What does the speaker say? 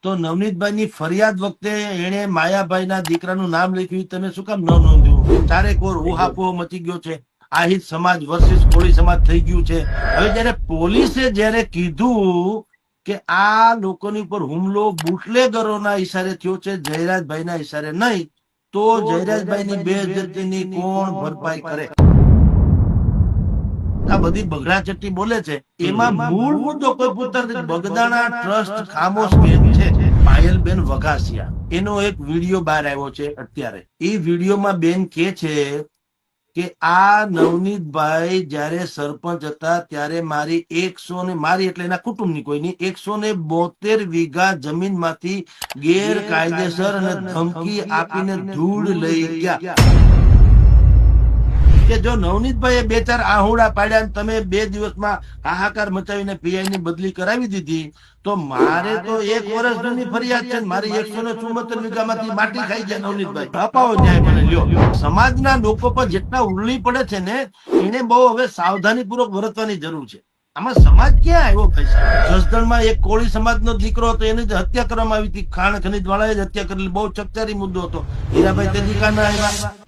તો નવનીતભાઈ ની ફરિયાદ વખતે એને માયાભાઈના દીકરાનું નામ લખ્યું, તમે શું કામ ન નોંધ્યું? ચારેક ઓર ઉહાપોહ મચી ગયો છે, આહિર સમાજ વર્સિસ કોળી સમાજ થઈ ગયું છે. હવે જયારે પોલીસે જયારે કીધું કે આ લોકોની ઉપર હુમલો બુટલેગરોના ઈશારે થયો છે, જયરાજભાઈના ઈશારે નહીં, તો જયરાજભાઈની બેઇજ્જતીની કોણ ભરપાઈ કરે? આ બધી બગડાચટ્ટી બોલે છે, એમાં મૂળ મુદ્દો કોઈ પૂછતા નથી. બગદાણા ટ્રસ્ટ ખામોશ કેમ છે? પાયલબેન વઘાસિયા, એનો એક વિડીયો બહાર આવ્યો છે અત્યારે. એ વિડીયોમાં બેન કે છે કે આ નવનીતભાઈ જયારે સરપંચ હતા ત્યારે મારી મારી એટલે એના કુટુંબની કોઈની 172 વીઘા જમીનમાંથી ગેરકાયદેસર અને ધમકી આપીને ધૂળ લઈ ગયા. કે જો નવનીતભાઈએ 2-4 આહુડા પાડ્યા અને તમે 2 દિવસમાં હાહાકાર મચાવીને પીઆઈ ની બદલી કરાવી દીધી, તો મારે તો 1 વર્ષ જૂની ફરિયાદ છે. મારી 174 વીઘામાંથી માટી ખાઈ ગયા નવનીતભાઈ. અપાવો ન્યાય મને લ્યો. સમાજના લોકો પર જેટલા ઉરલી પડે છે ને, એને બહુ હવે સાવધાનીપૂર્વક વર્તવાની જરૂર છે. આમાં સમાજ ક્યાં આવ્યો ભાઈ? જસદણમાં એક કોળી સમાજનો દીકરો હતો, એની હત્યા કરવામાં આવી હતી. ખાણ ખનીજ વાળાએ જ હત્યા કરેલી. બહુ ચકચારી મુદ્દો હતો. હીરાભાઈ તેજી કાના આવ્યા.